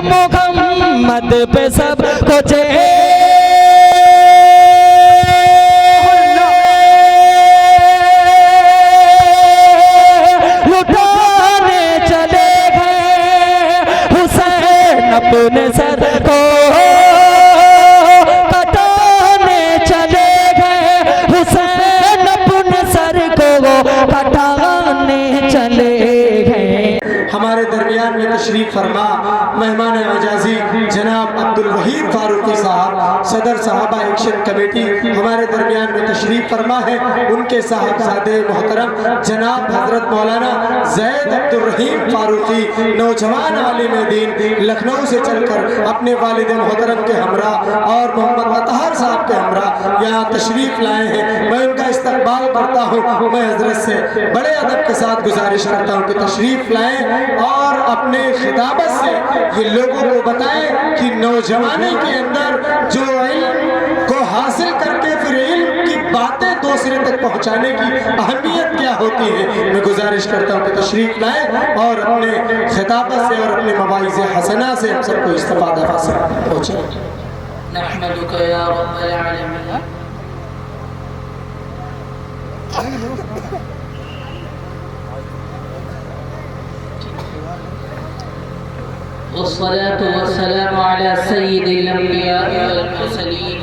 मोहम्मद पे सब कुछ लुटाने चले गए हुसैन अपने सर को कटाने चले गए हुसैन अपने सर को कटाने चले गए। हमारे दरमियान में तशरीफ फरमा मेहमान एजाजी जनाब अब्दुल वहीद फारूकी साहब सदर साहबा एक्शन कमेटी हमारे दरमियान में तशरीफ फरमा है। उनके साहबजादे मोहतरम जनाब हजरत मौलाना जैद अब्दुल रहीम फारूकी नौजवान आलिम दीन लखनऊ से चलकर अपने वालिद मोहतरम के हमरा और मोहम्मद अतहर साहब के हमरा यहाँ तशरीफ लाए हैं। मैं उनका इस्तकबाल करता हूँ। मैं हजरत से बड़े अदब के साथ गुजारिश करता हूँ कि तशरीफ लाएं और अपने खिताबत से ये लोगों को बताएं कि नौजवानी के अंदर जो इल्म को हासिल करके फिर इल्म की बातें दूसरे तक पहुंचाने की अहमियत क्या होती है। मैं गुजारिश करता हूं कि तशरीफ लाएं और अपने खिताबत से और अपने मवाइज़ हसना से हम सबको इस्तिफादा हासिल पहुंचाएं। नहमदुका या रब्बल आलमीन। वस्सलातु वस्सलामु अला सय्यिदिल अंबिया वल मुरसलीन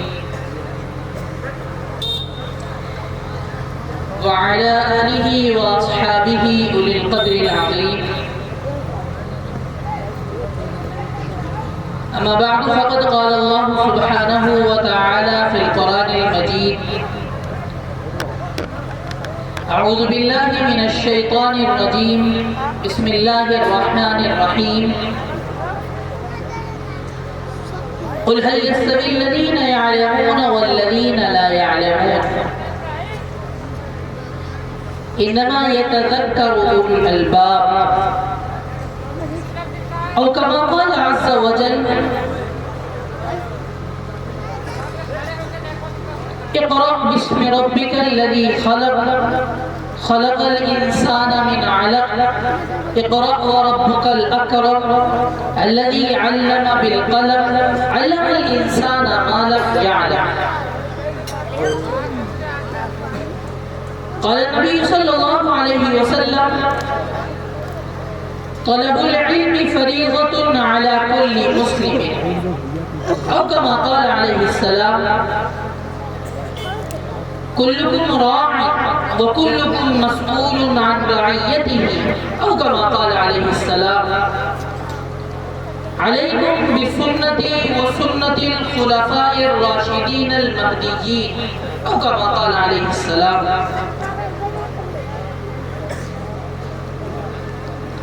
व अला आलिहि व अस्हाबिहि उलिल क़द्रिल अज़ीम। अम्मा बअद फ़क़द क़ाल अल्लाहु सुब्हानहु व तआला फ़िल क़ुरानिल मजीद अऊज़ु बिल्लाहि मिनश शैतानिर रजीम बिस्मिल्लाहिर रहमानिर रहीम। क़ुल हल यस्तवी अल्लज़ीना यअलमून वल्लज़ीना ला यअलमून इन्नमा यतज़क्करु उलुल अलबाब औ कमा क़ाल अज़्ज़ व जल्ल इक़रा बिस्मि रब्बिकल्लज़ी ख़लक़ खलक़ल इंसाना मिन अलक़ इक़रा व रब्बुकल अकरम अल्लज़ी अल्लम बिल क़लम अल्लमल इंसाना मा लम यअलम। क़ाल नबी सल्लल्लाहु अलैहि वसल्लम तलबुल इल्मि फ़रीज़तुन अला कुल्लि मुस्लिमिन औ कमा क़ाल अलैहि सलाम कुल्लुकुम राअ व कुल्लुकुम मस्ऊलुन अन रइयतिही औ कमा क़ाल अलैहि सलाम अलैकुम बिसुन्नती व सुन्नतिल खुलफाइर राशिदीनल महदिय्यीन औ कमा क़ाल अलैहि सलाम।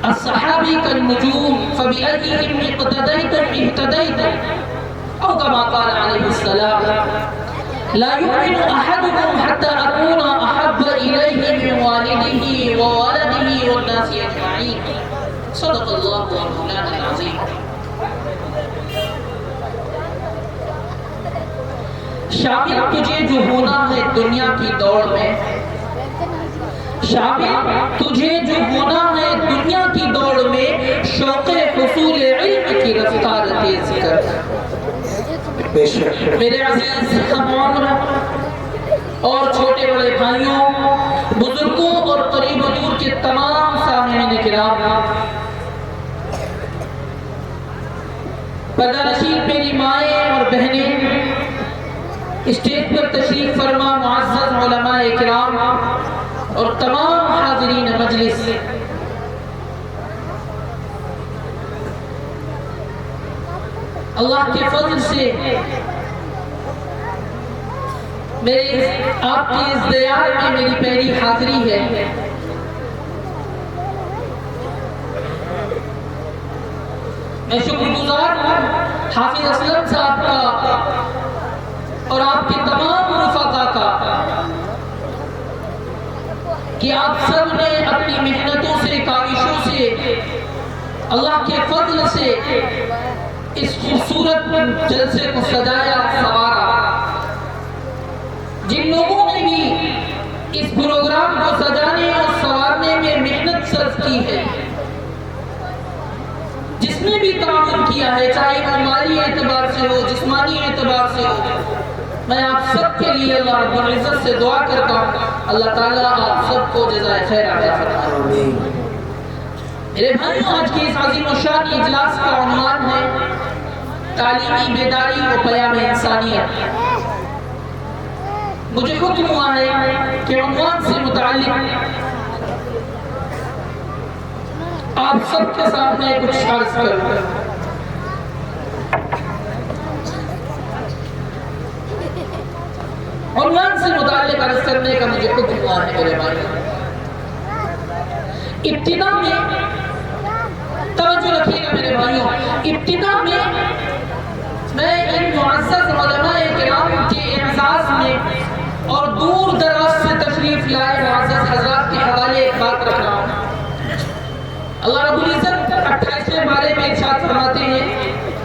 अस्सहाबी कन नुजूम फबिअय्यिहिम इक़्तदैतुम इह्तदैतुम औ कमा क़ाल अलैहि सलाम ला युमिनु अहदुकुम हत्ता अकूना अहब्ब इलैहि मिन वालिदिही व वलदिही वन नासि अजमईन। सदक़ल्लाहु मौलाना अज़ीम। शामिल तुझे जो होना है दुनिया की दौड़ में, शामिल तुझे जो होना है दुनिया की दौड़ में, शौक़े हुसूल इल्म की रफ्तार तेज कर। मेरे अज़ीज़ हम-उम्र और छोटे बड़े भाइयों, बुजुर्गों और करीब दूर के तमाम सामईन किराम, पर्दानशीन मेरी माएँ और बहनें, स्टेज पर तशरीफ फरमा मुअज़्ज़ज़ उलमाए किराम और तमाम हाज़िरीन मजलिस, अल्लाह के फज़ल से मेरे आपकी इस दयार में मेरी पहली हाज़िरी है। मैं शुक्रगुज़ार हूँ हाफिज़ असलम साहब का और आपके तमाम रफ़ाक़ा का कि आप सब ने अपनी मेहनतों से, काविशों से, अल्लाह के फज़ल से इस खूबसूरत जलसे को सजाया, संवारा। जिन लोगों ने भी इस प्रोग्राम को सजाने और संवारने में मेहनत सर्फ की है, जिसने भी ताउन किया है, से हो, जिस्मानी एतबार से हो, मैं आप सब के लिए अल्लाह रब्बुल इज्जत से दुआ करता हूँ, अल्लाह ताला आप सबको जज़ाए खैर अता फरमाए। मेरे भाइयों, आज के इस अज़ीम व शान इजलास का उन्वान है तालीमी बेदारी व क़याम इंसानियत। मुझे हुक्म हुआ है कि उन्वान से मुताल्लिक़ आप सबके सामने कुछ अर्ज़ करूँ। उन्वान से मुताल्लिक़ अर्ज़ करने का मुझे हुक्म हुआ है मेरे भाई। इब्तिदा में तवज्जो रखिएगा मेरे भाइयों, इब्तिदा में मैं इन मुअज़्ज़ज़ उलमाए किराम के एहसास में और दूर दराज से तशरीफ लाए मुअज़्ज़ज़ हज़रात के हवाले एक बात रख रहा हूँ। अल्लाह रब्बुल इज़्ज़त 28वें पारे में इरशाद फरमाते हैं,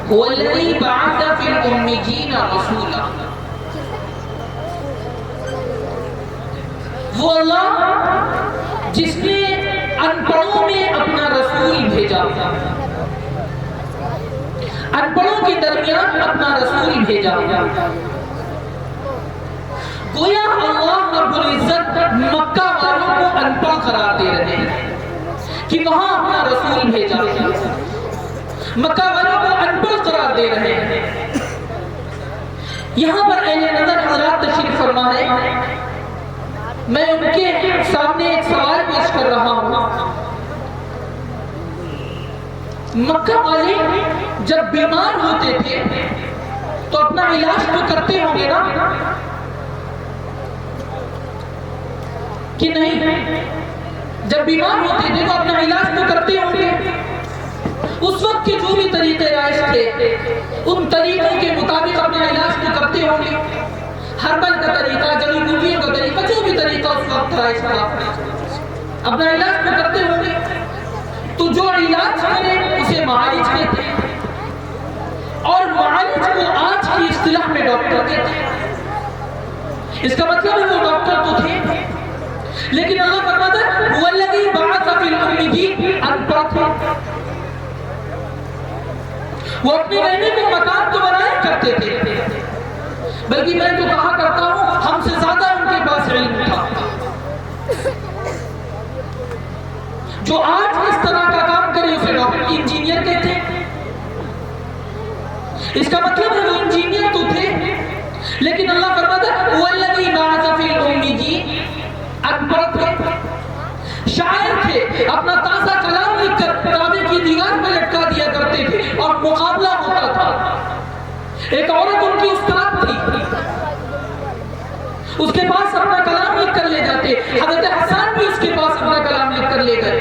हुवल्लज़ी बअअथ फ़िल उम्मिय्यीना रसूला। वो अल्लाह जिसने अनपढ़ों में अपना रसूल भेजा, अनपढ़ों के दरमियान अपना रसूल भेजा। गोया अल्लाह रब्बुल इज़्ज़त मक्का वालों को अनपढ़ करार दे रहे हैं कि वहां अपना रसूल भेजा, मक्का वालों को अनपढ़ करार दे रहे हैं। यहां पर अहले नज़र हज़रात तशरीफ फरमा है, मैं उनके सामने एक सवाल पेश कर रहा हूं। मक्का वाले जब बीमार होते थे तो अपना इलाज तो करते होंगे ना, कि नहीं? जब बीमार होते थे तो अपना इलाज तो करते होंगे। उस वक्त के जो भी तरीके राइज थे, उन तरीकों के मुताबिक अपना इलाज तो करते होंगे। हर्बल का तरीका, जड़ी बूटियों का तरीका, जो भी तरीका उस वक्त राइज था, अपना इलाज तो करते होंगे। तो जो इलाज करे उसे मालिज कहते हैं, और मालिज को आज की इस्तिलाह में डॉक्टर कहते हैं। इसका मतलब है वो डॉक्टर तो थे, लेकिन अल्लाह फरमाता है हुवल्लज़ी बअअथ फ़िल उम्मिय्यीन, अनपढ़ थे। वो अपने रहने को मकान तो बनाया करते थे, बल्कि मैं तो कहा करता हूं हमसे ज्यादा उनके पास इल्म था। जो आज इस तरह का काम करे उसे डॉक्टर इंजीनियर कहते हैं। इसका मतलब है वो इंजीनियर तो थे, लेकिन अल्लाह फरमाता है हुवल्लज़ी बअअथ फ़िल उम्मिय्यीन, अनपढ़ थे, शायर थे, अपना ताज़ा कलाम लिखकर काबे की दीवार पर लटका दिया करते थे और मुकाबला होता था। एक औरत उनकी उस्ताद थी, उसके पास अपना कलाम लिख कर ले जाते। हज़रत हसन भी उसके पास अपना कलाम लिख कर ले गए।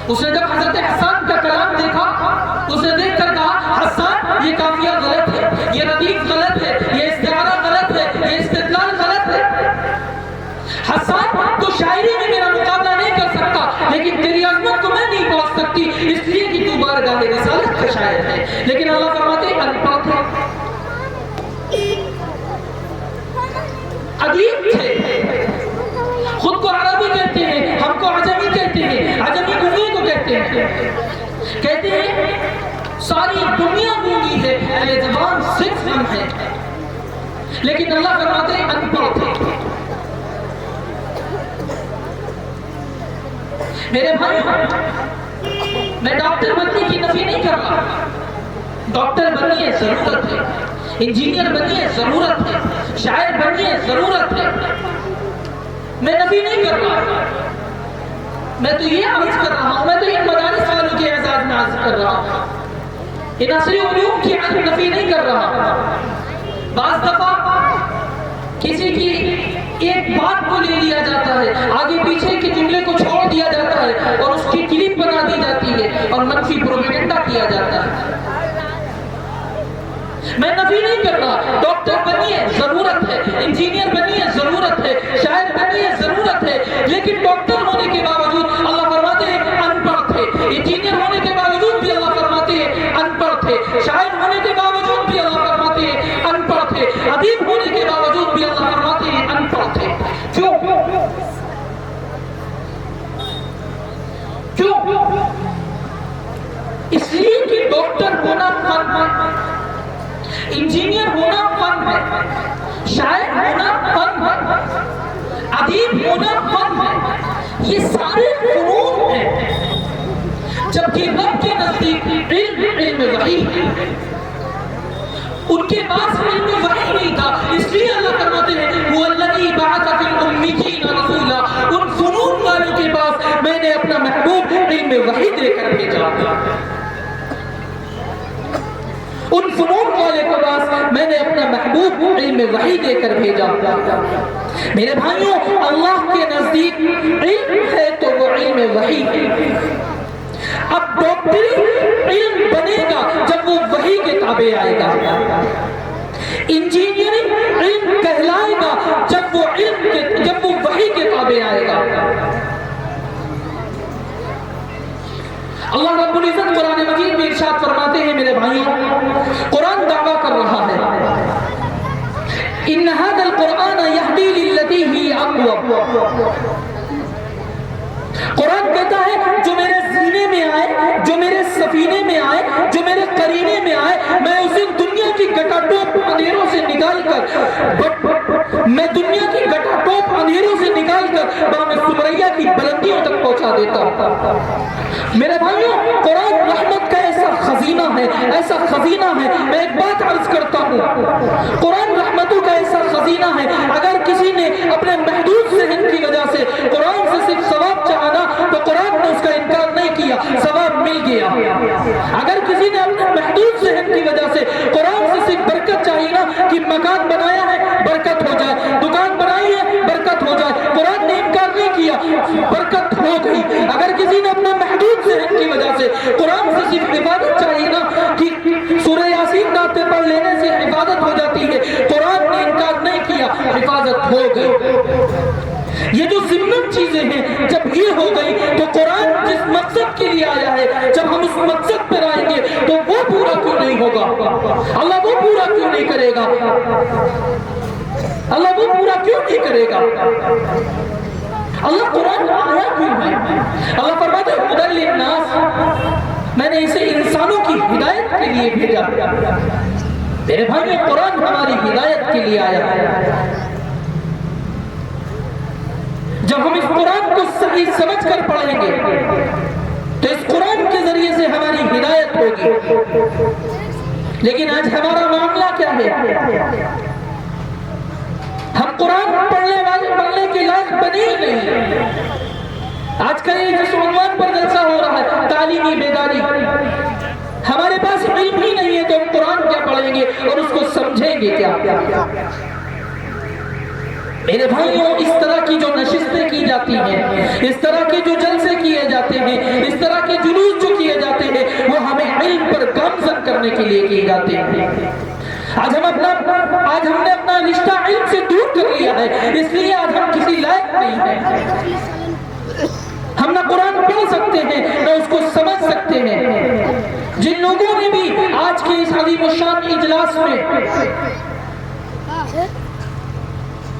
उसने जब हज़रत हसन का कलाम देखा, उसने देखकर कहा, हसन ये काफिया गलत है, ये रदीफ गलत है, ये इस्तिआरा गलत है, ये इस्तिदलाल गलत है। हसन तो शायरी में मेरा मुकाबला नहीं कर सकता, लेकिन तेरी अज़मत को मैं नहीं पहुंच सकती, इसलिए कि तू बारगाह रिसालत का शायर है। लेकिन अल्लाह फरमाते अनपढ़ थे, अदीब थे, खुद को अरबी कहते हैं, हमको अजमी कहते हैं, अजमी गूंगे को कहते हैं। कहते हैं सारी दुनिया गूंगी है, अहले ज़बान सिर्फ हम हैं। लेकिन अल्लाह फरमाते हैं अनपढ़ थे। मेरे भाई, मैं डॉक्टर बनने की नफी नहीं कर रहा। डॉक्टर बनिए जरूरत है, इंजीनियर बनिए जरूरत है, शायर बनिए जरूरत है, मैं नफी नहीं कर रहा। मैं तो ये अर्ज कर रहा हूं, मैं तो इन मदारिस वालों के एजाज में अर्ज कर रहा हूं, इन असली उलूम की नफी नहीं कर रहा। बाज़ दफा किसी की एक बात को ले लिया जाता है, आगे पीछे के जुमले को छोड़ दिया जाता है और उसकी क्लिप बना दी जाती है और मनफी प्रोपेगेंडा किया जाता है। मैं नफी नहीं कर रहा, डॉक्टर बनिए जरूरत है, इंजीनियर बनिए जरूरत है, शायर बनिए जरूरत है, लेकिन डॉक्टर होने के बावजूद अल्लाह फरमाते हैं अनपढ़ थे। इंजीनियर होने के बावजूद भी अल्लाह फरमाते हैं अनपढ़ थे, शायर होने के बावजूद भी अल्लाह फरमाते हैं अनपढ़ थे, अदीब होने के बावजूद भी अल्लाह फरमाते हैं अनपढ़ थे। क्यों? क्यों? इसलिए कि डॉक्टर होना फर्ज है, इंजीनियर होना फन है, शायर होना फन है, अदीब होना फन है, ये सारे फनून हैं। जबकि रब के नजदीक इल्म वही है, उनके पास इल्म वही नहीं था। इसलिए अल्लाह फरमाते हैं वल्लज़ी बअसा फिल उम्मिय्यीना रसूला, उन फनून वालों के पास मैंने अपना महबूब इल्म वही देकर भेजा। उन फनून वाले के पास मैंने अपना महबूब इल्म वही देकर भेजा। मेरे भाइयों, अल्लाह के नजदीक इल्म है तो वो इल्म वही है। अब डॉक्टरी इल्म बनेगा जब वो वही के ताबे आएगा। इंजीनियरिंग इल्म कहलाएगा जब वो वही के ताबे आएगा। अल्लाह रब्बुल इज्जत कुरान मजीद में इरशाद फरमाते हैं, मेरे भाइयों, कुरान दावा कर रहा है इन्न हादल कुरान यहदी लिल्लती ही अक़वम। कुरान कहता है जो मेरे सीने में आए, जो मेरे सफीने में आए, जो मेरे करीने में आए, मैं उसे दुनिया की गटाटोप अंधेरों से निकालकर, मैं दुनिया की गटाटोप अंधेरों से निकालकर बाम सुमरैया की बुलंदियों तक पहुंचा देता हूं। मेरे भाइयों, कुरान रहमत का ऐसा खजीना है, ऐसा खजीना है। मैं एक बात अर्ज करता हूं, कुरान रहमतों का ऐसा खजीना है। अगर किसी ने अपने महदूद सहन की वजह से कुरान से सिर्फ सवाब चाहा तो कुरान ने उसका इनकार नहीं किया, सवाब मिल गया। अगर किसी ने अपने महदूद सहन की वजह से कुरान से सिर्फ बरकत चाहिए ना, कि मकान बनाया है बरकत हो जाए, दुकान बनाई है बरकत हो जाए, कुरान ने इनकार नहीं किया, बरकत हो गई। अगर किसी ने अपने महदूद सहन की वजह से कुरान से सिर्फ हिफाजत चाहिए ना, कि सूरह यासीन रात पढ़ लेने से हिफाजत हो जाती है, कुरान ने इनकार नहीं किया, हिफाजत हो गई। ये जो जिम्मन चीजें हैं, जब ये हो गई तो कुरान जिस मकसद के लिए आया है, जब हम उस मकसद पर आएंगे तो वो पूरा क्यों नहीं होगा? अल्लाह वो पूरा क्यों नहीं करेगा? अल्लाह वो पूरा क्यों नहीं करेगा? अल्लाह कुरान आया क्यों है? अल्लाह फरमाता है हुदल लिन्नास, मैंने इसे इंसानों की हिदायत के लिए भेजा। मेरे भाई, कुरान हमारी हिदायत के लिए आया है। जब हम इस कुरान को सही समझ कर पढ़ेंगे तो इस कुरान के जरिए से हमारी हिदायत होगी। लेकिन आज हमारा मामला क्या है? हम कुरान पढ़ने के लायक बने ही नहीं। आज कल जिस उन्वान पर जलसा हो रहा है, तालीमी बेदारी, हमारे पास इल्म ही नहीं है तो हम कुरान क्या पढ़ेंगे और उसको समझेंगे क्या? मेरे भाइयों, इस तरह की जो नशिस्तें की जाती हैं, इस तरह के जो जलसे किए जाते हैं, इस तरह के जुलूस जो किए जाते हैं, वो हमें इल्म पर गामजन करने के लिए किए जाते हैं। आज हमने अपना रिश्ता इल्म से दूर कर लिया है, इसलिए आज हम किसी लायक नहीं हैं। हम ना कुरान पढ़ सकते हैं, ना उसको समझ सकते हैं। जिन लोगों ने भी आज के इस अजीम शान इजलास में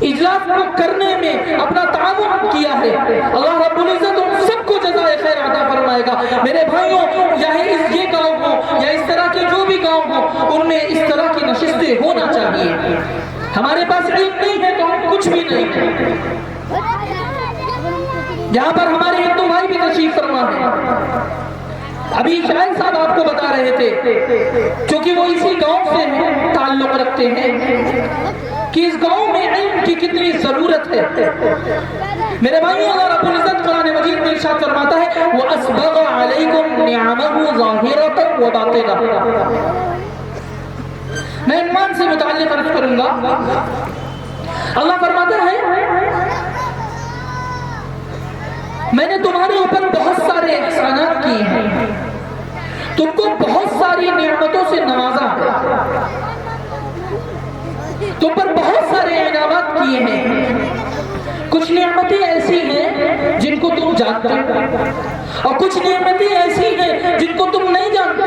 इजलास को करने में अपना ताउन किया है, अल्लाह रब्बुल इज्जत उन सबको जज़ाए खैर अता फरमाएगा। मेरे भाइयों, ये गांव हो या इस तरह के जो भी गांव हो, उनमें इस तरह की नशिस्तें होना चाहिए। हमारे पास इल्म नहीं है तो हम कुछ भी नहीं है। यहाँ पर हमारे हिंदू भाई भी तशरीफ फरमा है। अभी शायद साहब आपको बता रहे थे, क्योंकि वो इसी गांव से ताल्लुक रखते हैं, कि इस गांव में इल्म की कितनी जरूरत है। मेरे भाई, अल्लाह रब्बुल इज्जत कुरान मजीद में इरशाद फरमाता है वो अस्बग़ अलैकुम निअमहु ज़ाहिरतन व बातिना। मैं ईमान से मुताल्लिक़ अर्ज़ करूंगा। अल्लाह फरमाता है मैंने तुम्हारे ऊपर बहुत सारे एहसानात किए हैं, तुमको बहुत सारी नेमतों से नवाजा है, तुम पर बहुत सारे इनामात किए हैं। कुछ नेमतें ऐसी हैं जिनको तुम जानते हो और कुछ नेमतें ऐसी हैं जिनको तुम नहीं जानते।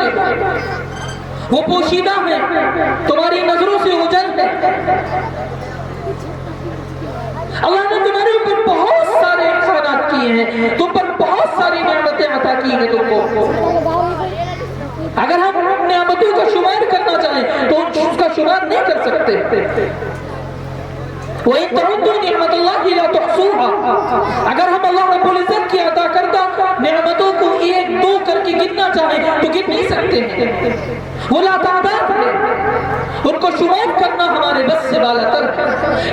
वो पोशीदा है, तुम्हारी नजरों से ओझल है। अल्लाह ने तुम्हारे ऊपर बहुत सारे एहसानात किए हैं, तुम पर बहुत सारी नेमतें अता की हैं तुमको। अगर हम नेमतों का शुमार करना चाहें तो उसका शुमार नहीं कर सकते। वही तउद्दू निअमतुल्लाहि ला तुहसूहा, अगर हम अल्लाह रब्बुल इज्जत की अता करदा नेमतों को एक दो करके गिनना चाहे तो गिन नहीं सकते हैं। वो लातादाद है, उनको शुमार करना हमारे बस से बालातर।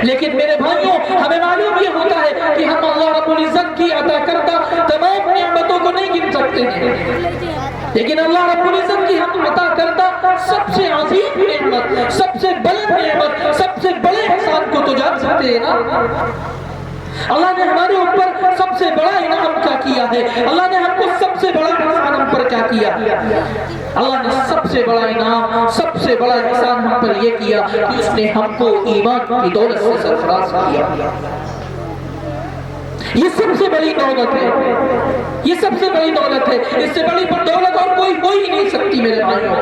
लेकिन मेरे भाइयों, हमें मालूम ये होता है कि हम अल्लाह रब्बुल इज्जत की अता करदा तमाम नेमतों को नहीं गिन सकते हैं, लेकिन अल्लाह रब्बुल इज्जत की हम अता करदा सबसे अजीम नेमत, सबसे बुलंद नेमत, सबसे बड़े एहसान को तो जान सकते हैं ना। अल्लाह ने हमारे ऊपर सबसे बड़ा इनाम क्या किया है, अल्लाह ने हमको सबसे बड़ा एहसान हम पर क्या किया। अल्लाह ने सबसे बड़ा इनाम, सबसे बड़ा एहसान हम पर यह किया कि उसने हमको ईमान की दौलत से सरफराज किया। ये सबसे बड़ी दौलत है, ये सबसे बड़ी दौलत है। इससे बड़ी दौलत और कोई हो ही नहीं सकती मेरे भाइयों।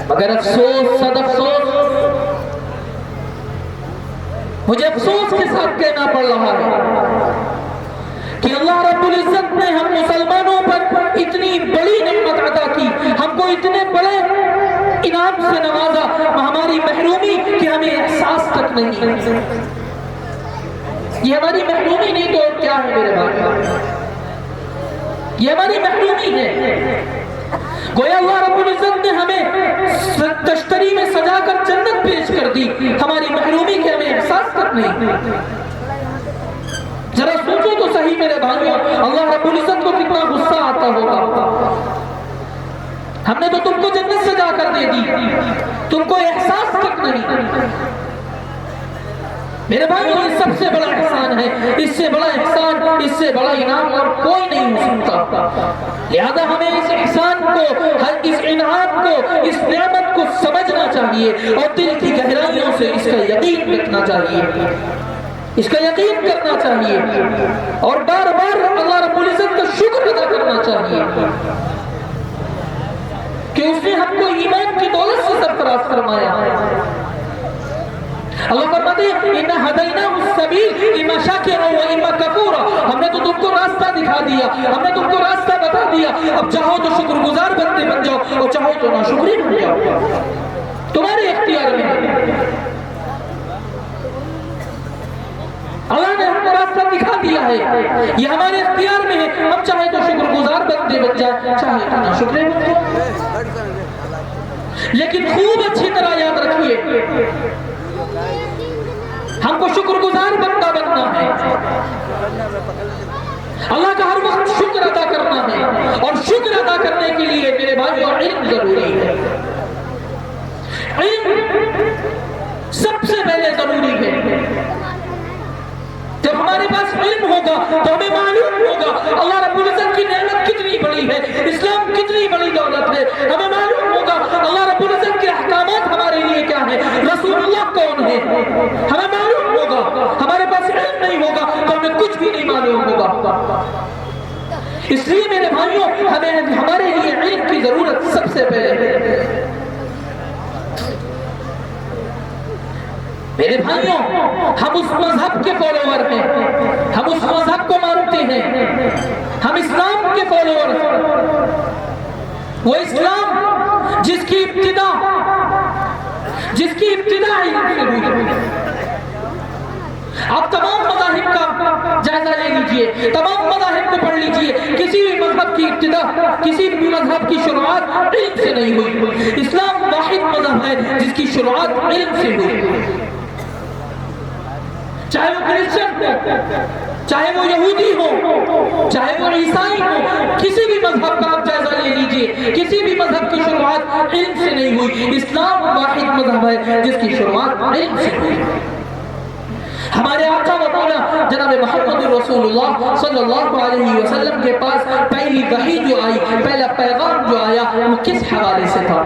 मगर अफसोस, सद अफसोस, मुझे अफसोस के साथ कहना पड़ रहा है कि अल्लाह रब्बुल इज्जत ने हम मुसलमानों पर इतनी बड़ी नेमत अता की, हमको इतने बड़े इनाम से नवाजा, हमारी महरूमी कि हमें एहसास तक नहीं। ये हमारी महरूमी नहीं तो और क्या है मेरे भाई, ये हमारी महरूमी है। गोया अल्लाह रब्बुल इज्जत ने हमें तश्तरी में सजाकर जन्नत पेश कर दी, हमारी महरूमी के हमें एहसास तक नहीं। जरा सोचो तो सही मेरे भाइयों, अल्लाह रब्बुल इज्जत को कितना गुस्सा आता होगा। हमने तो तुमको जन्नत सजा कर दे दी, तुमको एहसास तक नहीं। मेरे भाइयों, ये सबसे बड़ा एहसान है, इससे बड़ा एहसान, इससे बड़ा इनाम और कोई नहीं हो सकता। लिहाजा हमें इस एहसान को, इस इनाम को, इस नेमत को समझना चाहिए और दिल की गहराइयों से इसका यकीन रखना चाहिए, इसका यकीन करना चाहिए और बार बार अल्लाह रब्बुल इज्जत का शुक्र अदा करना चाहिए कि उसने हमको ईमान की दौलत से सरफराज फरमाया। अल्लाह फरमाते हैं इन्ना हदैनाहु सबील इम्मा शाकिरा व इम्मा कफूरा, हमने तो तुमको रास्ता दिखा दिया, हमने तुमको रास्ता बता दिया। अब चाहो तो शुक्रगुजार बंदे बन जाओ और चाहो तो नाशुक्री बन जाओ, तुम्हारे इख्तियार में। अल्लाह ने हमको रास्ता दिखा दिया है, ये हमारे इख्तियार में है। हम चाहे तो शुक्रगुजार बंदे बन जाए, चाहे तो नाशुक्री बन जाए। लेकिन खूब अच्छी तरह याद रखिए, हमको शुक्रगुजार बंदा बनना है, अल्लाह का हर वक्त शुक्र अदा करना है। और शुक्र अदा करने के लिए मेरे भाइयों इल्म जरूरी है, इल्म सबसे पहले जरूरी है। जब हमारे पास इल्म होगा तो हमें मालूम होगा अल्लाह रब्बुल इज्जत की नेमत कितनी बड़ी है, इस्लाम कितनी बड़ी दौलत है। हमें मालूम होगा अल्लाह रब्बुल इज्जत के अहकामात हमारे लिए क्या है, रसूलुल्लाह कौन है, हमें मालूम होगा। हमारे पास इल्म नहीं होगा तो हमें कुछ भी नहीं मालूम होगा। इसलिए मेरे भाइयों, हमें हमारे लिए इल्म की जरूरत सबसे पहले है। मेरे भाइयों, हम उस मजहब के फॉलोवर हैं, हम उस मजहब को मानते हैं, हम इस्लाम के फॉलोवर हैं। वो इस्लाम जिसकी इब्तिदा इल्म से हुई। आप तमाम मज़ाहिब का जायजा ले लीजिए, तमाम मज़ाहिब को पढ़ लीजिए, किसी भी मजहब की इब्तिदा, किसी भी मजहब की शुरुआत इल्म से नहीं हुई। इस्लाम वाहिद मजहब है जिसकी शुरुआत इल्म से हुई। चाहे वो क्रिश्चियन हो, चाहे वो यहूदी हो, चाहे वो ईसाई हो, किसी भी मजहब का आप जायजा ले लीजिए, किसी भी मजहब की शुरुआत इल्म से नहीं हुई। इस्लाम वाहिद मजहब है जिसकी शुरुआत इल्म से हुई। हमारे आका व मौला जनाब मोहम्मद रसूलुल्लाह सल्लल्लाहु अलैहि वसल्लम के पास पहली वही जो आई, पहला पैगाम जो आया, वो किस हवाले से था,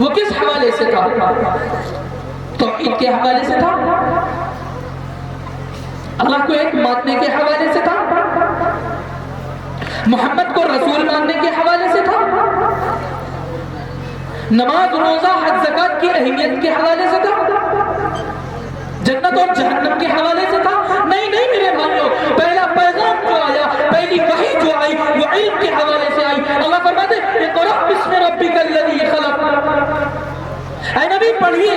वो किस हवाले से था? तौहीद के हवाले से था, अल्लाह को एक मानने के हवाले से था, मोहम्मद को रसूल मानने के हवाले से था, नमाज रोजा हज ज़कात की अहमियत के हवाले से था, जन्नत और जहन्नम के हवाले से था? नहीं नहीं मेरे भाइयों, पहला पैगाम जो आया, पहली वही जो आई, वो इल्म के हवाले से आई। अल्लाह फरमाते हैं इक़रा बिस्मि रब्बिकल पढ़िए,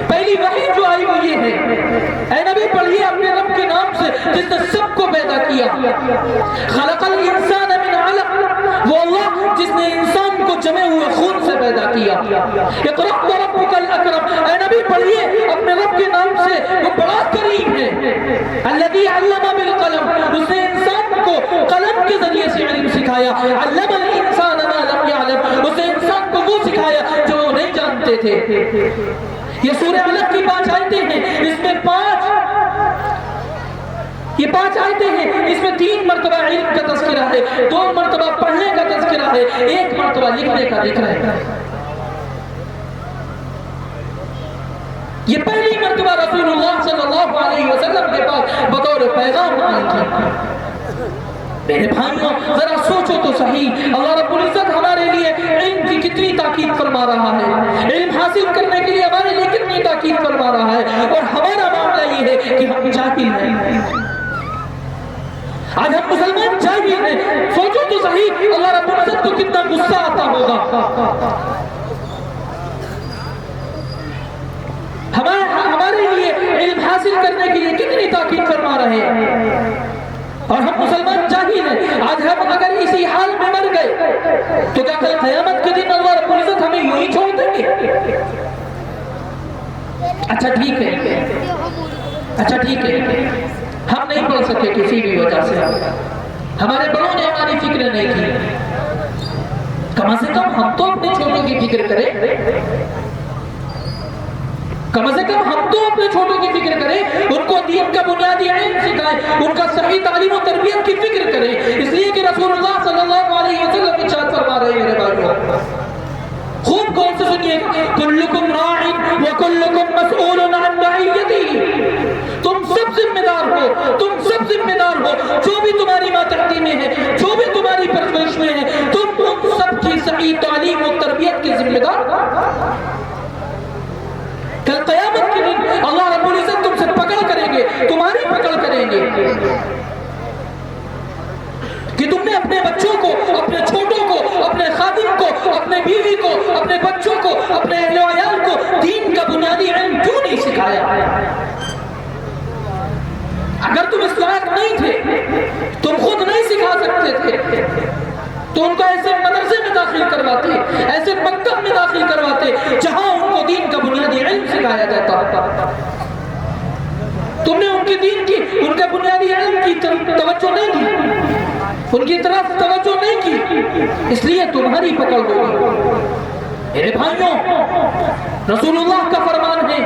पहली वही जो आई वो ये है, ऐ नबी पढ़िए अपने रब के नाम से जिसने सबको पैदा किया। खलक़ल इंसान मिन अलक़, वो अल्लाह जिसने इंसान को जमे हुए खून से पैदा किया। इक़रा व रब्बुकल अकरम, ऐ नबी पढ़िए अपने रब के नाम से, वो बड़ा करीम है। अल्लज़ी अल्लमा बिल कलम, उसने इंसान को कलम के जरिए से इल्म सिखाया। अल्लमल इंसान मा लम यअलम, उसने इंसान को वो सिखाया जो वो नहीं जानते थे। ये सूरह अलक़ की 5 आयतें हैं, इसमें 5 आयतें हैं, इसमें 3 मरतबा इल्म का तज़किरा है, 2 मरतबा पढ़ने का तज़किरा है, 1 मरतबा लिखने का जिक्र है। ये पहली मरतबा रसूलुल्लाह सल्लल्लाहु अलैहि वसल्लम के पास बतौर पैगाम आई थी। मेरे भाइयों जरा सोचो तो सही, अल्लाह रब्बुल इज्जत हमारे लिए इल्म की कितनी ताकीद फरमा रहा है, इल्म हासिल करने के लिए हमारे लिए कितनी ताकीद फरमा रहा है। और हमारा मामला ये है कि हम जाहिल हैं। आज हम मुसलमान जाहिल हैं। सोचो तो सही, अल्लाह रब्बुल इज्जत को कितना गुस्सा आता होगा। हमारे लिए इल्म हासिल करने के लिए कितनी ताकीद फरमा रहे हैं, और हम मुसलमान जाहिल हैं। आज हम अगर इसी हाल में मर गए तो क्या कल क़यामत के दिन अल्लाह रब्बुल इज्जत हमें यूं ही छोड़ देंगे? अच्छा ठीक है, हम नहीं पढ़ सके किसी भी वजह से, हमारे बड़ों ने हमारी फिक्र नहीं की। कम से कम हम तो अपने छोटों की फिक्र करें, कम से कम हम तो अपने छोटों की फिक्र करें, उनको दीन का बुनियादी इल्म सिखाएं, उनका सही तालीम और तरबियत की फिक्र करें। इसलिए कि रसूलुल्लाह सल्लल्लाहु अलैहि वसल्लम इरशाद फरमा रहे हैं, मेरे भाइयों खूब गौर से सुनिए, कुल्लुकुम राइन व कुल्लुकुम मसऊलुन अन रइयतिही, तुम सब जिम्मेदार हो, तुम सब जिम्मेदार हो। जो भी तुम्हारी मातहती में है, जो भी तुम्हारी परवरिश में है, तुम उन सब की सही तालीम और तरबियत के जिम्मेदार। कल क़यामत के दिन अल्लाह रब्बुल इज्जत तुमसे पकड़ करेंगे, तुम्हारी पकड़ करेंगे कि तुमने अपने बच्चों को, अपने छोटों को, अपने खादिम को, अपने बीवी को, अपने बच्चों को, अपने अहले अयाल को दीन का बुनियादी इल्म क्यों नहीं सिखाया। अगर तुम इस लायक नहीं थे, तुम खुद नहीं सिखा सकते थे, तो उनको ऐसे मदरसे में दाखिल करवाते, ऐसे मकतब में दाखिल करवाते जहां उनको दीन का बुनियादी इल्म सिखाया जाता। तुमने उनके दीन की, उनके बुनियादी इल्म की तवज्जो नहीं की, उनकी तरफ तवज्जो नहीं की, इसलिए तुम्हारी पकड़ होगी। मेरे भाइयों, रसूलुल्लाह का फरमान है,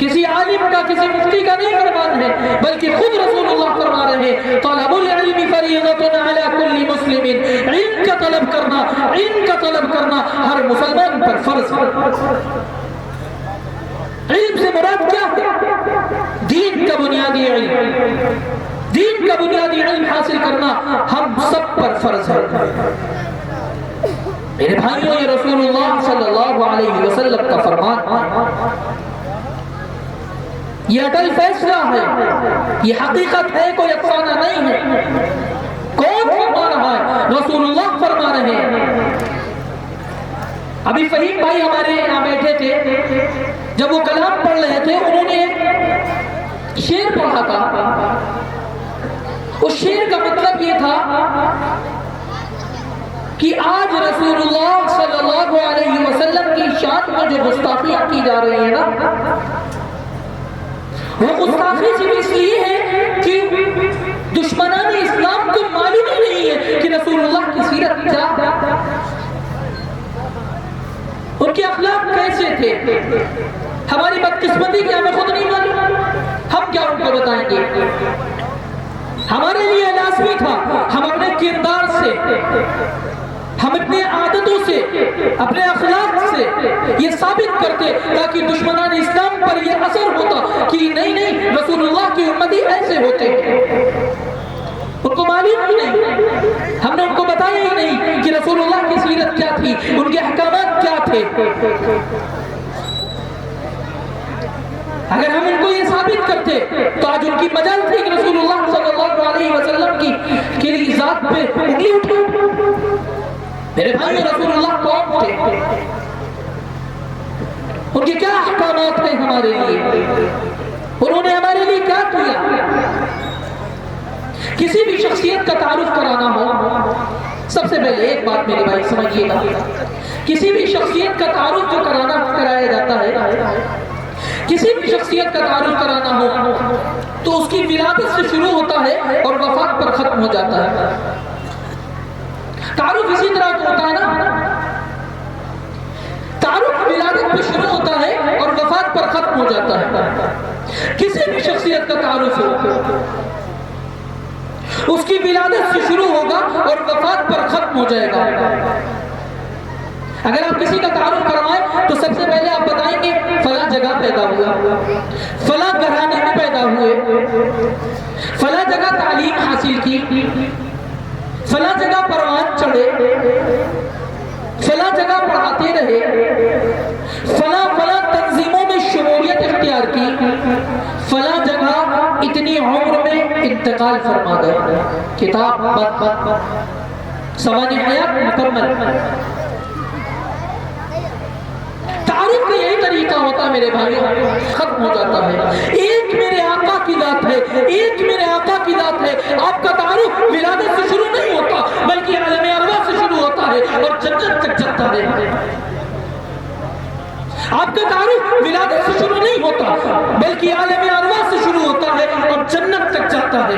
किसी आलिम का, किसी मुफ्ती का नहीं फरमान है, बल्कि खुद रसूलुल्लाह फरमा रहे हैं, तलबुल इल्मी फरीज़तुन अला कुल्ली मुस्लिमिन, इल्म का तलब करना हर मुसलमान पर फर्ज है। इल्म से मुराद क्या है? दीन का बुनियादी इल्म, दीन का बुनियादी इल्म हासिल करना हम सब पर फर्ज है। मेरे भाइयों, ये रसूलुल्लाह सल्लल्लाहु अलैहि वसल्लम का फरमान, ये अटल फैसला है, ये हकीकत है, कोई अफसाना नहीं है। कौन फरमा रहा है? रसूलुल्लाह फरमा रहे हैं। अभी फहीम भाई हमारे यहाँ बैठे थे, जब वो कलाम पढ़ रहे थे, उन्होंने एक शेर पढ़ा था। उस शेर का मतलब ये था कि आज रसूलुल्लाह सल्लल्लाहु अलैहि वसल्लम की शान में जो गुस्ताखियां की जा रही है ना, वो गुस्ताखी सिर्फ इसलिए है कि दुश्मनाने इस्लाम को मालूम ही नहीं है कि रसूलुल्लाह की सीरत क्या, उनके अखलाक कैसे थे। हमारी बदकिस्मती की हमें खुद नहीं मालूम, हम क्या उनको बताएंगे। हमारे लिए लाज़मी था हम अपने किरदार से, हम अपने आदतों से, अपने अखलाक से ये साबित करते, ताकि दुश्मनान इस्लाम पर ये असर होता कि नहीं रसूलुल्लाह की उम्मती ऐसे होते हैं। उनको मालूम ही नहीं, हमने उनको बताया ही नहीं कि रसूलुल्लाह की सीरत क्या थी, उनके अहकामात क्या थे। अगर हम उनको ये साबित करते तो आज उनकी मजाल थी कि रसूलुल्लाह सल्लल्लाहु अलैहि वसल्लम की जात पे उंगली उठी। मेरे भाई, रसूलुल्लाह कौन थे? उनके क्या अहकामात हैं हमारे लिए, उन्होंने हमारे लिए क्या किया। किसी भी शख्सियत का तारुफ कराना हो, सबसे पहले एक बात मेरे भाई समझिएगा, किसी भी शख्सियत का तारुफ जो कराया जाता है, किसी भी शख्सियत का तारुफ कराना हो तो उसकी विलादत से शुरू होता है और वफात पर खत्म हो जाता है। तारुफ इसी तरह का होता है ना, तारुफ विलादत पे शुरू होता है और वफात पर खत्म हो जाता है। किसी भी शख्सियत का तारुफ हो, उसकी विलादत से शुरू होगा और वफात पर खत्म हो जाएगा। अगर आप किसी का तारुफ करवाएं तो सबसे पहले आप बताएंगे फला जगह पैदा हुआ, फला घराने में पैदा हुए, फला जगह तालीम हासिल की, फला जगह परवान चढ़े, फला जगह पढ़ाते रहे, फला फला तंजीमों में शमूलियत इख्तियार की, फला जगह इतनी उम्र में इंतकाल फरमा गए। किताब सवानी हयात मुकम्मल। तारीफ का यही तरीका होता है मेरे भाइयों, खत्म हो जाता है। एक मेरे आका की जात है, एक मेरे आका की जात है। आपका तारुफ विलादत से शुरू नहीं होता बल्कि आलम अरवा से शुरू होता है और जन्नत तक जाता है। आपका तारुफ विलादत से शुरू नहीं होता बल्कि आलम अरवा से शुरू होता है और जन्नत तक जाता है।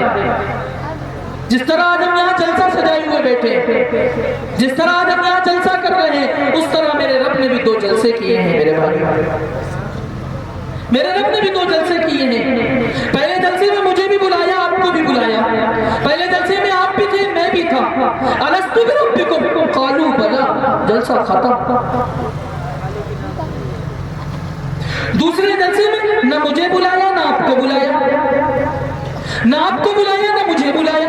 जिस तरह आज हम यहाँ जलसा सजाए हुए बैठे, जिस तरह आज हम यहाँ जलसा कर रहे हैं, उस तरह मेरे रब ने भी 2 जलसे किए हैं मेरे भाई। मेरे रब ने भी 2 जलसे किए हैं। पहले जलसे में मुझे भी बुलाया, आपको भी बुलाया। पहले जलसे में आप भी थे, मैं भी था। अलस्तु बिरब्बिकुम क़ालू बला, जलसा खत्म। दूसरे जलसे में न मुझे बुलाया ना आपको बुलाया, ना आपको बुलाया ना मुझे बुलाया,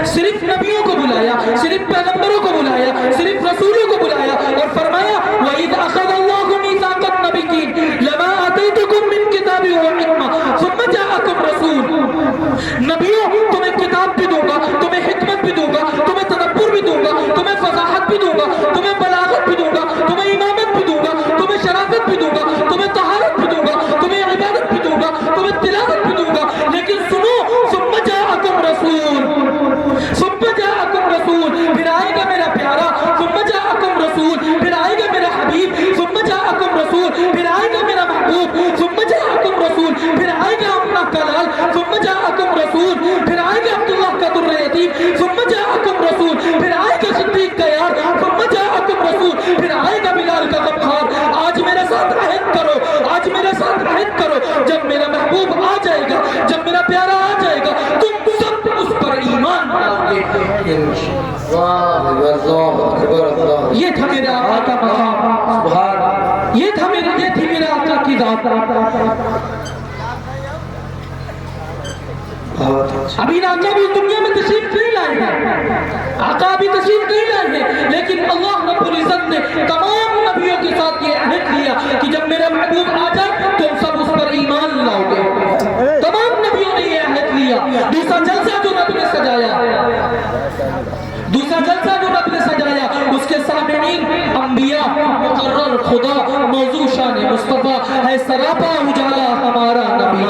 सिर्फ नबियों को बुलाया, सिर्फ पैगंबरों को बुलाया, सिर्फ रसूलों को बुलाया और फरमाया वइद अख़ज़ल्लाहु मीसाक़न नबिय्यीन लमा आतैतुकुम मिन किताबिन व हिकमा सुम्मा जाअकुम रसूल। नबियों, तुम्हें किताब भी दूंगा, तुम्हें हिकमत भी दूंगा, तुम्हें तदब्बुर भी दूंगा, तुम्हें फसाहत भी दूंगा, तुम्हें बलागत भी दूंगा, तुम्हें इमामत भी दूंगा, तुम्हें शराफत भी दूंगा, तुम्हें तहारत भी दूंगा, तुम्हें इबादत भी दूंगा, तुम्हें तिलावत भी दूंगा। लेकिन सुनो, सुम्मा जाअकुम रसूल, फिर आएगा मेरा प्यारा, सुम्मा जाअकुम रसूल, फिर आएगा मेरा हबीब, सुम्मा जाअकुम रसूल, फिर आएगा मेरा महबूब, सुम्मा जाअकुम रसूल, फिर आएगा अपना कलाल, सुम्मा जाअकुम रसूल, फिर आएगा अब्दुल्लाह का दुर्र यतीम, सुम्मा जाअकुम रसूल, फिर आएगा सिद्दीक का यार, सुम्मा जाअकुम रसूल, फिर आएगा बिलाल का गफ्फार। आज मेरे साथ रहत करो, आज मेरे साथ रहत करो। जब मेरा महबूब आ जाएगा, जब मेरा प्यारा आ जाएगा, तुम सब उस पर ईमान लाओगे। ये था मेरा आका का मकाम, ये थी मेरे आका की जात। अभी आका भी दुनिया में तशरीफ नहीं लाए हैं, आका अभी तशरीफ नहीं लाए हैं, लेकिन अल्लाह रब्बुल इज्जत ने तमाम नबियों के साथ ये अहद लिया कि जब मेरा महबूब आ जाए तुम सब उस पर ईमान लाओगे। तमाम नबियों ने ये अहद लिया। दूसरा जलसा जो रब ने सजाया, दूसरा जलसा जो रब ने सजाया, उसके सामईन अंबिया, मुकर्रर खुदा, मौजू शान मुस्तफा है। सरापा उजाला हमारा नबी,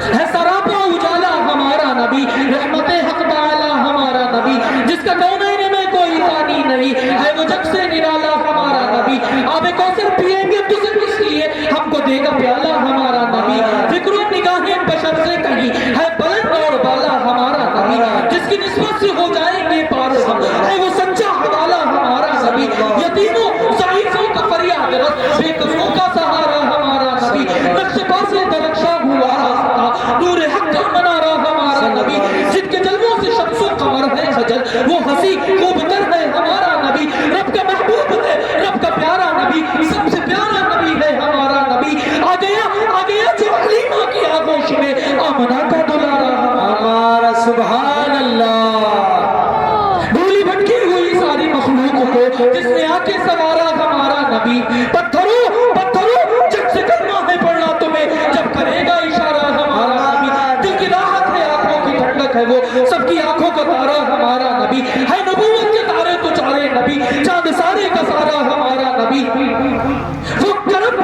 है सरापा उजाला हमारा नबी, रहमते हक ताला हमारा नबी, जिसका कौनैन में कोई तानी नहीं है, वो जग से निराला हमारा नबी। आबे कौसर पिएंगे तो सिर्फ इसलिए हमको देगा प्याला हमारा नबी। फिक्र निगाहें बशर से कहीं है बुलंद और बाला हमारा नबी, जिसकी निस्बत से हो जाएंगे पार हम, है वो सच्चा हवाला हमारा नबी। यतीमों ज़ईफ़ों का फरियाद रस, बेकसों का सहारा हमारा नबी। नक्श पासे दरख्शा हुआ रास्ता, नूर हक का मनारा हमारा नबी, जिनके जलवों से शम्सो कमर है खजल, वो हंसी खूबतर है हमारा नबी। रब का महबूब है, रब का प्यारा नबी, सबसे प्यारा नबी है हमारा नबी। आ गया जो हलीमा की आगोश में आमना का दुलारा हमारा। सुभान अल्लाह। भूली भटकी हुई सारी मखलूक को जिसने आके सवारा हमारा नबी। पत्थरों जब से कलमा है पढ़ना तुम्हें, जब करेगा इशारा हमारा नबी। दिल की राहत है, आंखों की ठंडक है, वो सबकी आंखों का तारा हमारा नबी है। नबूवत के तारे तो चारे नबी, चांद सारे का सारा हमारा नबी। वो करम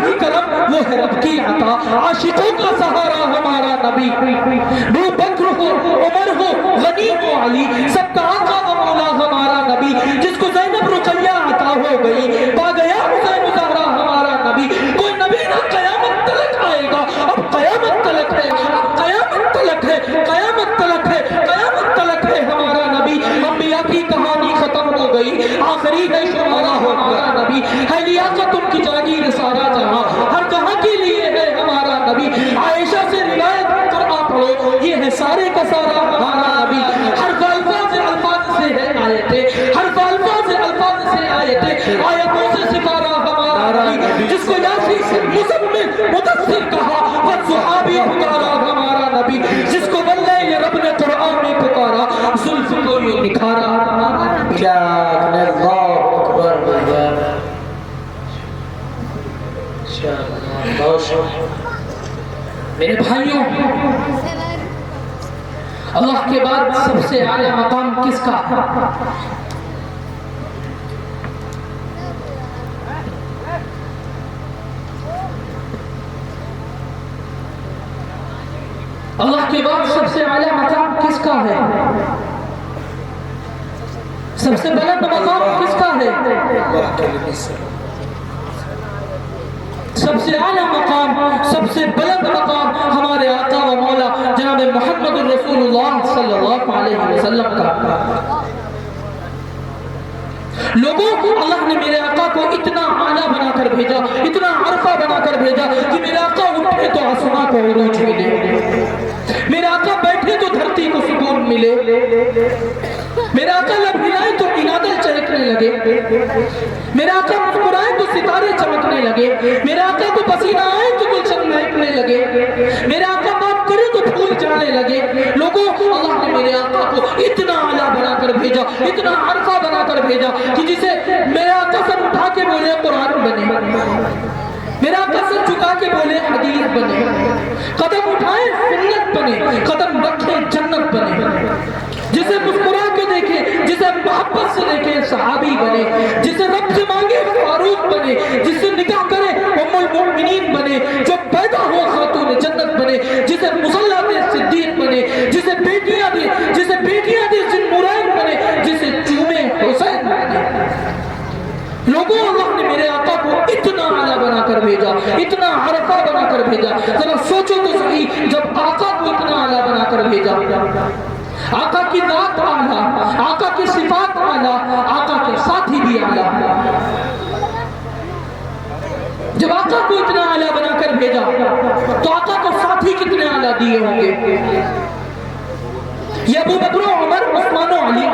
आशिकों का सहारा हमारा नबी। अबू बकर हो, उमर हो, गनी हो, अली, सबका आका व मौला हमारा नबी। जिसको ज़ैनब रुक़ैया अता हो गई, पा गया हुसैन ज़हरा हमारा नबी। कोई नबी ना क़यामत तलक आएगा, अब क़यामत तलक है, अब क़यामत तलक है, क़यामत तलक है, क़यामत तलक है हमारा नबी। अंबिया की कहानी खत्म हो गई, आखिरी है शुमारा हमारा नबी। है लियाकत उनकी जागीर सारा जहां, हर जहां के लिए है हमारा नबी। आयशा से रिवायत कर आप पढ़ो, ये है सारे का सारा हमारा नबी। हर अल्फाज से है आयते, हर अल्फाज से आयते, आयतों से सितारा हमारा नबी। जिसको यासीन मुज़म्मिल मुदस्सिर कहा, वह सुहाबी पुकारा हमारा नबी। जिसको वल्लैल रब ने कुरान में पुकारा, जुल्फ को यूं निखारा हमारा नबी। क्या अल्लाहु अकबर। मेरे भाइयों, अल्लाह के बाद सबसे आला मकाम किसका? अल्लाह के बाद सबसे आला मकाम किसका है? सबसे बुलंद मकाम किसका है? सबसे आला मकाम, सबसे बुलंद मकाम हमारे आका व मौला जनाब मोहम्मद रसूलुल्लाह सल्लल्लाहु अलैहि वसल्लम का। लोगों को अल्लाह ने मेरे आका को इतना आला बनाकर भेजा, इतना अरफा बनाकर भेजा कि मेरे आका उठे तो आसमां को उरूज मिले, मेरे आका बैठे तो धरती को सुकून मिले, मेरे आका लब हिलाए तो इनादल चहकने लगे, मेरे आका मुस्कुराए तो सितारे चमकने लगे, मेरे आका को पसीना आए तो गुलशन महकने लगे, मेरे आका बात करे तो फूल जाने लगे। लोगों, अल्लाह ने मेरे आका को इतना आला बनाकर भेजा, इतना अरफा बनाकर भेजा कि जिसे मेरे आका सर उठा के बोले कुरान बने, मेरा आका सर झुका के बोले हदीस बने, कदम उठाए सुन्नत बने, कदम रखे जन्नत बने। जिसे मुस्कुरा के देखे, जिसे मोहब्बत से देखे सहाबी बने, जिसे रब से मांगे फारूक बने, जिसे निकाह करे उम्मुल मोमिनीन बने, जो पैदा हो खातून जन्नत बने, जिसे मुसल्ला दे सिद्दीक बने, जिसे बेटियां दे जिन्नुरैन बने, जिसे चूमे हुसैन बने। लोगों, अल्लाह ने मेरे आका को इतना आला बनाकर भेजा, इतना अरफा बनाकर भेजा। जरा सोचो तो सही, जब आका को इतना आला बनाकर भेजा, आका की जात आला, आका की सिफात आला, आका के साथी भी आला। जब आका को इतना आला बनाकर भेजा तो आका को साथी कितने आला दिए होंगे? ये अबू बकर, उमर, उस्मान, अली,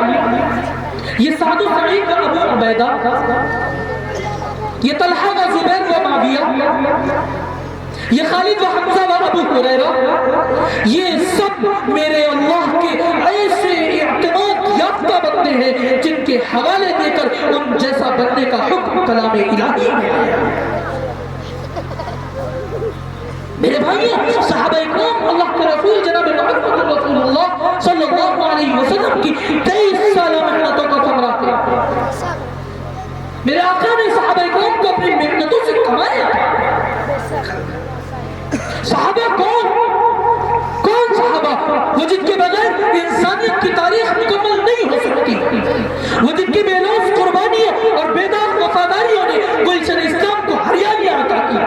ये सादु सईद व अबू उबैदा, ये तलहा व जुबैर व माविया, ये खालिद व हमजा व अबू हुरैरा, ये सब मेरे अल्लाह के ऐसे इत्मीनान याफ्ता बंदे हैं जिनके हवाले देकर उन जैसा बंदे का हुक्म कलामे इलाही में आया। मेरे भाइयों, सहाबाए किराम अल्लाह के रसूल जनाब मोहम्मद रसूलुल्लाह सल्लल्लाहु अलैहि वसल्लम की 23 साल मेहनतों का समरा थे। मेरे आका ने सहाबाए किराम को अपनी मेहनतों से कमाया। सहाबा कौन सहाबा? वो जिनके बगैर इंसानियत की तारीख मुकम्मल नहीं हो सकती, वो जिनकी बेलौस कुर्बानियों और बेदाग वफादारियों ने गुलशन इस्लाम को हरियालियां अता की,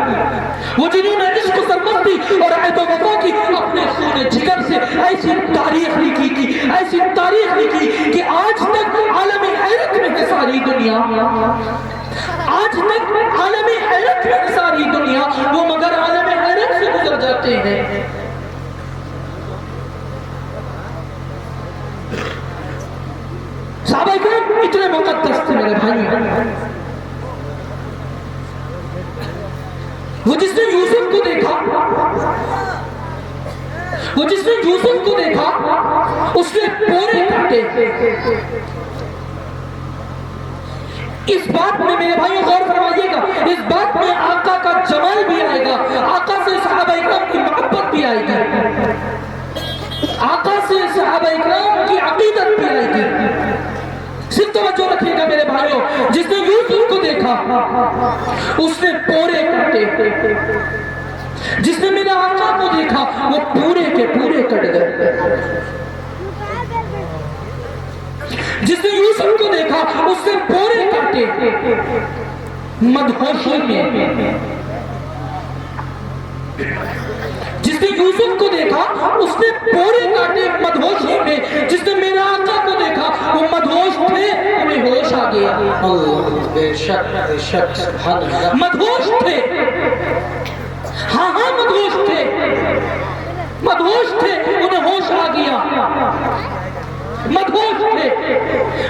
वो जिन्होंने इश्क सरमस्ती और अहद व वफा की अपने खून जिगर से ऐसी तारीख लिखी थी, ऐसी तारीख लिखी कि आज तक आलम हैरत में है सारी दुनिया, आज तक आलम हैरत में है सारी दुनिया, वो मगर आलम हैरत से गुजर जाते हैं। सहाबा किराम इतने मुक़द्दस थे मेरे भाई। वो जिसने यूसुफ को देखा, वो जिसने यूसुफ को देखा, उसने पोरे काटे। इस बात में मेरे भाइयों गौर फरमाइएगा, इस बात में आका का जमाल भी आएगा, आका से सहाबा इकराम की मोहब्बत भी आएगी, आका से सहाबा इकराम की अकीदत भी आएगी। सिर्फ तवज्जो रखिएगा मेरे भाइयों, जिसने यूसुफ को देखा उसने पोरे काटे। जिसने मेरे आका को देखा वो पूरे के पूरे कट गए। जिसने यूसुफ को देखा उससे बोरे काटे मदहोशी में। जिसने यूसुफ को देखा उसने बोरे काटे मदहोशी में। जिसने मेरे आका को देखा वो मदहोश थे, उन्हें होश आ गया। बेशक बेशक सुभान अल्लाह। मदहोश थे, हाँ हाँ मदहोश थे, मदहोश थे, उन्हें होश आ गया। मदहोश थे,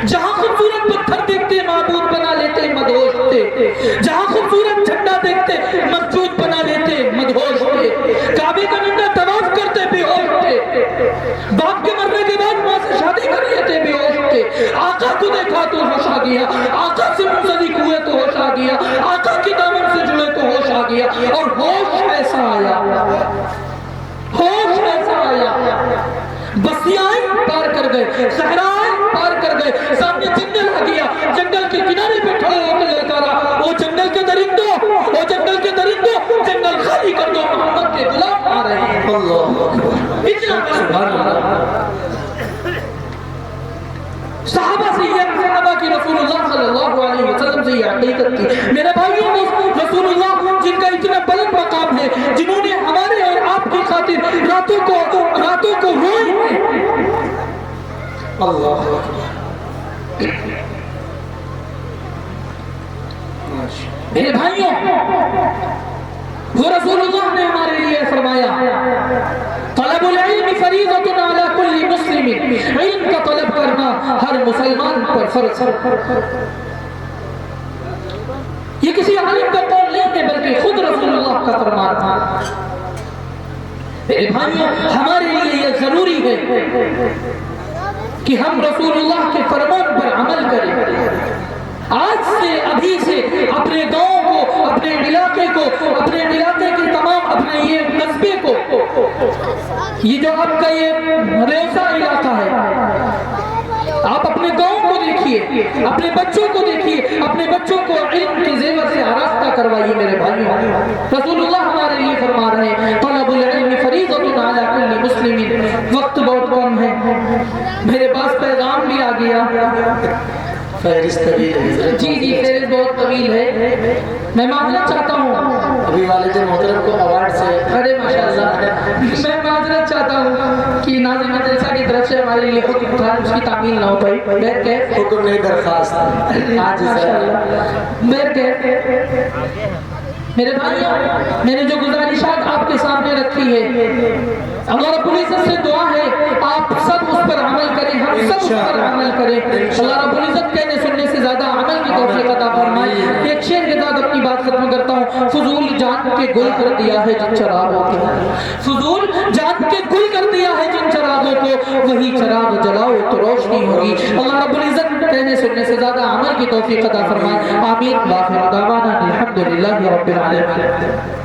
जहां खूबसूरत पत्थर देखते माबूद बना लेते मदहोश थे। जहां खूबसूरत झंडा देखते मस्जिद बना लेते मदहोश थे। काबे का नंगा तवाफ करते बेहोश थे। बाप के मरने के बाद मां से शादी कर लेते बेहोश थे। आका को देखा तो होश आ गया, आका से मुंसलिक हुए तो होश आ गया, आका के दामन से जुड़े तो होश आ गया। और होश ऐसा आया, होश ऐसा आया, बस्तियां पार कर गए, सहराएं पार कर गए, सामने जंगल आ गया। जंगल के किनारे पे खड़े होकर ललकारा, ओ जंगल के दरिंदों, ओ जंगल के दरिंदों, जंगल खाली कर दो, मोहम्मद के गुलाम आ रहे हैं। अल्लाह इतना सुभान अल्लाह। सहाबा से ये सहाबा की रसूलुल्लाह सल्लल्लाहु अलैहि वसल्लम से ये हकीकत थी। मेरे भाइयों रसूलुल्लाह जिनका इतना बुलंद मकाम है, जिन्होंने हमारे और आपकी खातिर रातों को रोए हैं। अल्लाह मेरे भाइयों वो रसूलुल्लाह ने हमारे लिए फरमाया तलबुल इल्म फरीज़तुन अला कुल्ली मुस्लिमिन, इल्म का तलब करना हर मुसलमान पर फर्ज है। ये किसी आलिम का कौल नहीं है बल्कि खुद रसूलुल्लाह का फरमान था। मेरे भाइयों हमारे लिए ये जरूरी है कि हम रसूलुल्लाह के फरमान पर अमल करें। आज से अभी से अपने गांव को, अपने इलाके को, अपने इलाके के तमाम अपने ये कस्बे को, ये जो आपका ये रेवसा इलाका है, आप अपने गांव को देखिए, अपने बच्चों को देखिए, अपने बच्चों को इल्म के जेवर से आरास्ता करवाइए। मेरे भाइयों रसूलुल्लाह हमारे लिए फरमा रहे हैं तलबुल इल्म फरीज़तुन अला कुल्ली मुस्लिमिन। वक्त बहुत कम है, मेरे पास पैगाम भी आ गया। फहरिस्त तवील है जी जी फहरिस्त बहुत तवील है। मैं माजरत चाहता हूँ अभी वालिद मोहतरम को अवार्ड से, अरे माशाल्लाह, मैं माजरत चाहता हूँ कि नाज़िम मदरसा की तरफ से हमारे लिए हुक्म था, उसकी तामील ना हो पाई। बैठ के हुक्म नहीं दरखास्त आज माशाल्लाह बैठ के। मेरे भाइयों मैंने जो गुजारिशात आपके सामने रखी है, अल्लाह रब्बुल इज्जत से दुआ है आप सब उस पर अमल करें, हम सब उस पर अमल करें। अल्लाह रब्बुल इज्जत कहने सुनने से ज्यादा अमल की तौफीक अता फरमाए। एक शेर के साथ अपनी बात खत्म करता हूँ। फजूल जान के गुल कर दिया है जिन चरागों को, फजूल जान के गुल कर दिया है जिन चरागों को, वही चराग जलाओ तो रोशनी होगी। अल्लाह रब्बुल इज्जत कहने सुनने से ज्यादा अमल की तौफीक अता फरमाए। आमीन। वाखिर दावाना अल्हम्दुलिल्लाहि रब्बिल आलमीन।